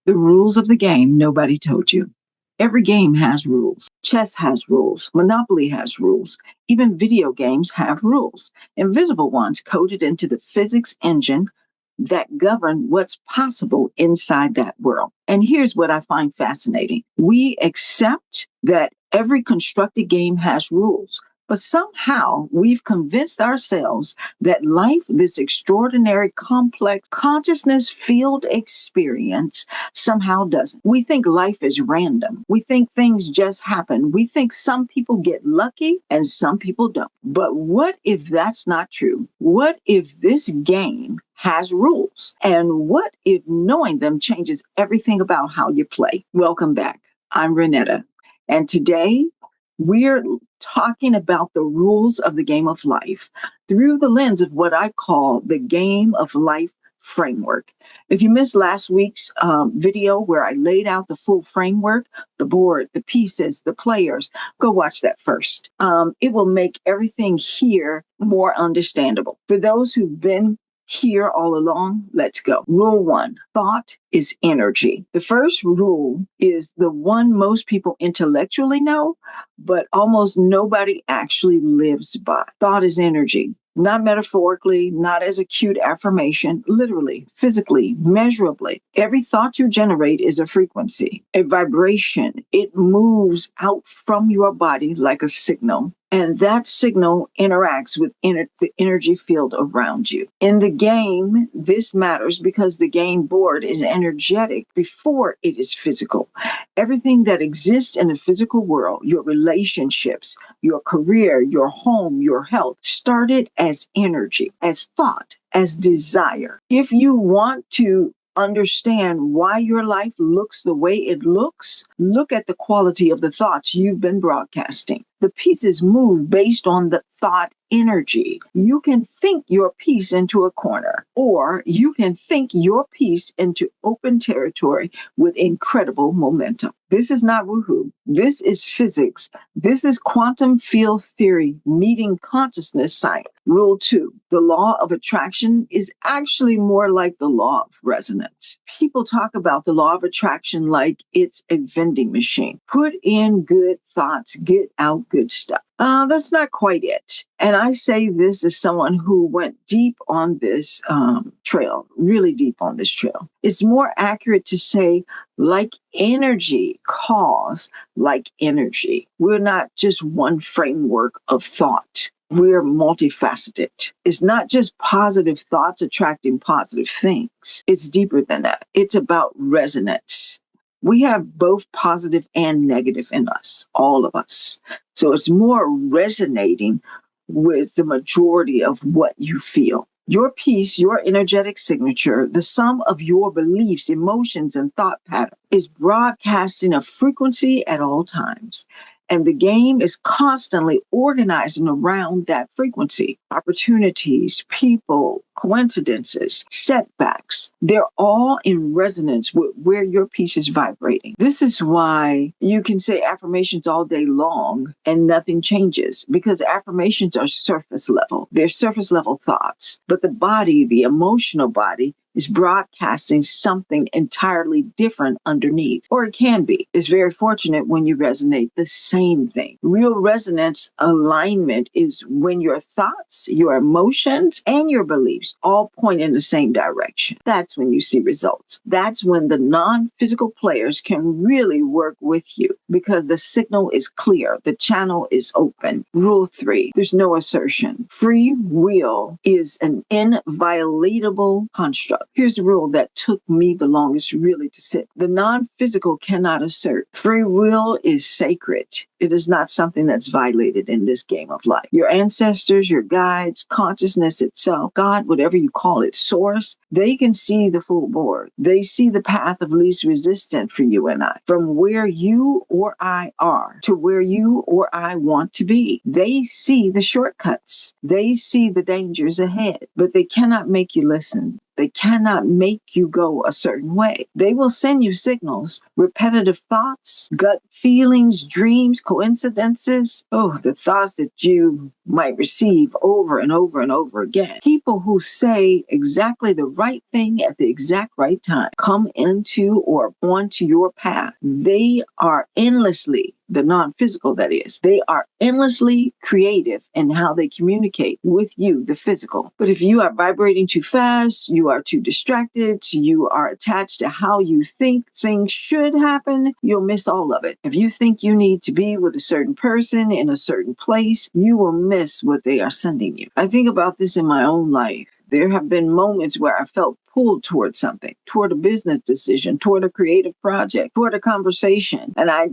The rules of the game nobody told you. Every game has rules. Chess has rules. Monopoly has rules. Even video games have rules. Invisible ones coded into the physics engine that govern what's possible inside that world. And here's what I find fascinating. We accept that every constructed game has rules, but somehow we've convinced ourselves that life, this extraordinary, complex consciousness field experience, somehow doesn't. We think life is random. We think things just happen. We think some people get lucky and some people don't. But what if that's not true? What if this game has rules? And what if knowing them changes everything about how you play? Welcome back. I'm Renetta. And today we're talking about the rules of the game of life through the lens of what I call the game of life framework. If you missed last week's video where I laid out the full framework, the board, the pieces, the players, go watch that first. It will make everything here more understandable. For those who've been here all along, let's go. Rule 1, thought is energy. The first rule is the one most people intellectually know, but almost nobody actually lives by. Thought is energy. Not metaphorically, not as a cute affirmation, literally, physically, measurably. Every thought you generate is a frequency, a vibration. It moves out from your body like a signal. And that signal interacts with the energy field around you. In the game, this matters because the game board is energetic before it is physical. Everything that exists in the physical world, your relationships, your career, your home, your health, started as energy, as thought, as desire. If you want to understand why your life looks the way it looks, look at the quality of the thoughts you've been broadcasting. The pieces move based on the thought energy. You can think your piece into a corner, or you can think your piece into open territory with incredible momentum. This is not woohoo. This is physics. This is quantum field theory meeting consciousness science. Rule 2, the law of attraction is actually more like the law of resonance. People talk about the law of attraction like it's a vending machine. Put in good thoughts, get out good stuff. That's not quite it. And I say this as someone who went deep on this trail, really deep on this trail. It's more accurate to say like energy, cause like energy. We're not just one framework of thought. We're multifaceted. It's not just positive thoughts attracting positive things. It's deeper than that. It's about resonance. We have both positive and negative in us, all of us. So it's more resonating with the majority of what you feel. Your piece, your energetic signature, the sum of your beliefs, emotions, and thought patterns is broadcasting a frequency at all times. And the game is constantly organizing around that frequency. Opportunities, people, coincidences, setbacks, they're all in resonance with where your piece is vibrating. This is why you can say affirmations all day long and nothing changes, because affirmations are surface level. They're surface level thoughts. But the body, the emotional body, is broadcasting something entirely different underneath, or it can be. It's very fortunate when you resonate the same thing. Real resonance alignment is when your thoughts, your emotions, and your beliefs all point in the same direction. That's when you see results. That's when the non-physical players can really work with you because the signal is clear. The channel is open. Rule 3, there's no assertion. Free will is an inviolatable construct. Here's the rule that took me the longest really to sit. The non-physical cannot assert. Free will is sacred. It is not something that's violated in this game of life. Your ancestors, your guides, consciousness itself, God, whatever you call it, source, they can see the full board. They see the path of least resistance for you and I. From where you or I are to where you or I want to be. They see the shortcuts. They see the dangers ahead, but they cannot make you listen. They cannot make you go a certain way. They will send you signals, repetitive thoughts, gut feelings, dreams, coincidences. Oh, the thoughts that you might receive over and over and over again. People who say exactly the right thing at the exact right time come into or onto your path. They are endlessly, the non-physical that is, they are endlessly creative in how they communicate with you, the physical. But if you are vibrating too fast, you are too distracted, you are attached to how you think things should happen, you'll miss all of it. If you think you need to be with a certain person in a certain place, you will miss what they are sending you. I think about this in my own life. There have been moments where I felt pulled towards something, toward a business decision, toward a creative project, toward a conversation, and I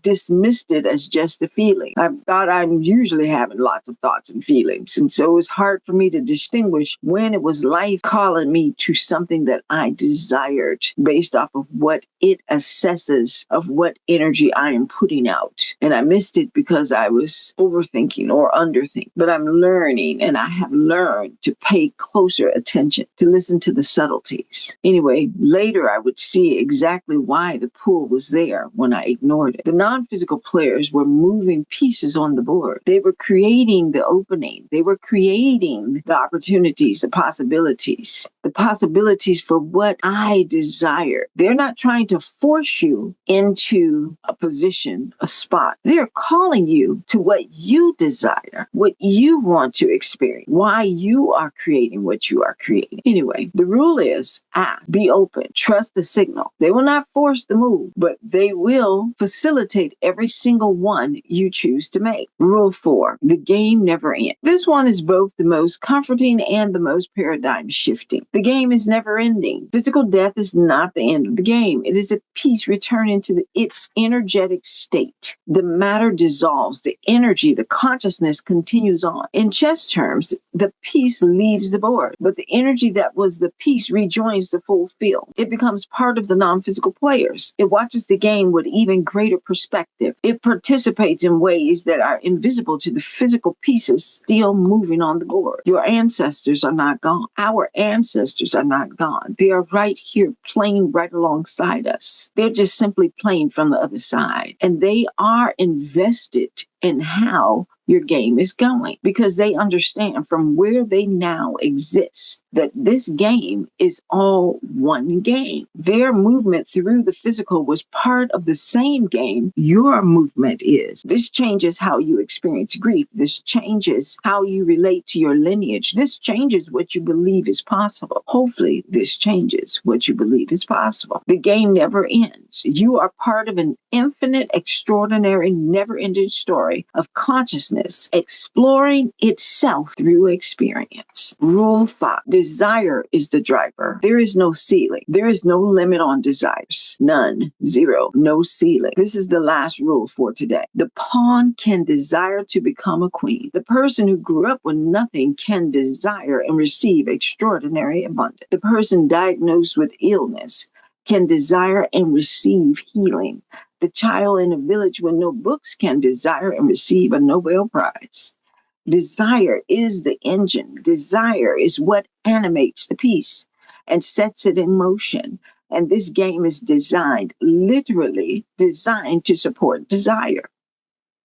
dismissed it as just a feeling. I thought I'm usually having lots of thoughts and feelings, and so it was hard for me to distinguish when it was life calling me to something that I desired based off of what it assesses of what energy I am putting out. And I missed it because I was overthinking or underthinking. But I'm learning, and I have learned to pay closer attention, to listen to the subtleties. Anyway, later I would see exactly why the pull was there when I ignored it. The non-physical players were moving pieces on the board. They were creating the opening. They were creating the opportunities, the possibilities for what I desire. They're not trying to force you into a position, a spot. They're calling you to what you desire, what you want to experience, why you are creating what you are creating. Anyway, the rule is act, be open, trust the signal. They will not force the move, but they will facilitate every single one you choose to make. Rule 4, the game never ends. This one is both the most comforting and the most paradigm shifting. The game is never ending. Physical death is not the end of the game. It is a piece returning to its energetic state. The matter dissolves, the energy, the consciousness continues on. In chess terms, the piece leaves the board, but the energy that was the piece rejoins the full field. It becomes part of the non-physical players. It watches the game with even greater perspective. It participates in ways that are invisible to the physical pieces still moving on the board. Your ancestors are not gone. Our ancestors are not gone. They are right here playing right alongside us. They're just simply playing from the other side. And they are invested in how your game is going, because they understand from where they now exist that this game is all one game. Their movement through the physical was part of the same game your movement is. This changes how you experience grief. This changes how you relate to your lineage. This changes what you believe is possible. Hopefully, this changes what you believe is possible. The game never ends. You are part of an infinite, extraordinary, never-ending story of consciousness exploring itself through experience. Rule 5, desire is the driver. There is no ceiling. There is no limit on desires. None. Zero. No ceiling. This is the last rule for today. The pawn can desire to become a queen. The person who grew up with nothing can desire and receive extraordinary abundance. The person diagnosed with illness can desire and receive healing. The child in a village with no books can desire and receive a Nobel Prize. Desire is the engine. Desire is what animates the piece and sets it in motion. And this game is designed, literally designed to support desire.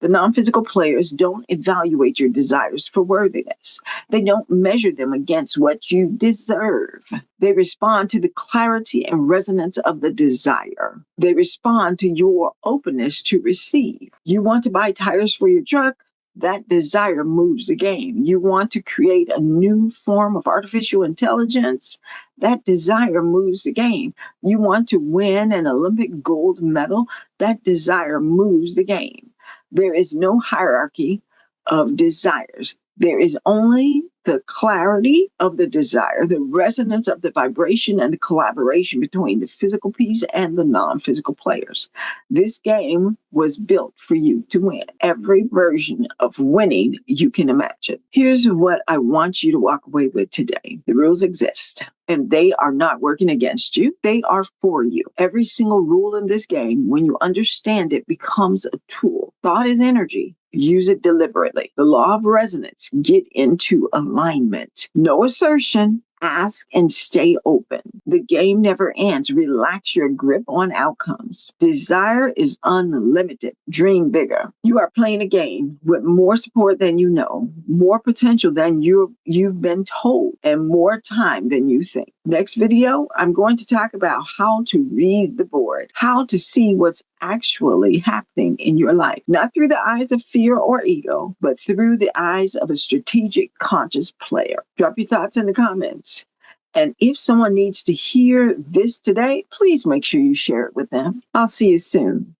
The non-physical players don't evaluate your desires for worthiness. They don't measure them against what you deserve. They respond to the clarity and resonance of the desire. They respond to your openness to receive. You want to buy tires for your truck? That desire moves the game. You want to create a new form of artificial intelligence? That desire moves the game. You want to win an Olympic gold medal? That desire moves the game. There is no hierarchy of desires. There is only the clarity of the desire, the resonance of the vibration, and the collaboration between the physical piece and the non-physical players. This game was built for you to win. Every version of winning you can imagine. Here's what I want you to walk away with today. The rules exist, and they are not working against you. They are for you. Every single rule in this game, when you understand it, becomes a tool. Thought is energy. Use it deliberately. The law of resonance. Get into alignment. No assertion. Ask and stay open. The game never ends. Relax your grip on outcomes. Desire is unlimited. Dream bigger. You are playing a game with more support than you know, more potential than you've been told, and more time than you think. Next video, I'm going to talk about how to read the board, how to see what's actually happening in your life, not through the eyes of fear or ego, but through the eyes of a strategic, conscious player. Drop your thoughts in the comments. And if someone needs to hear this today, please make sure you share it with them. I'll see you soon.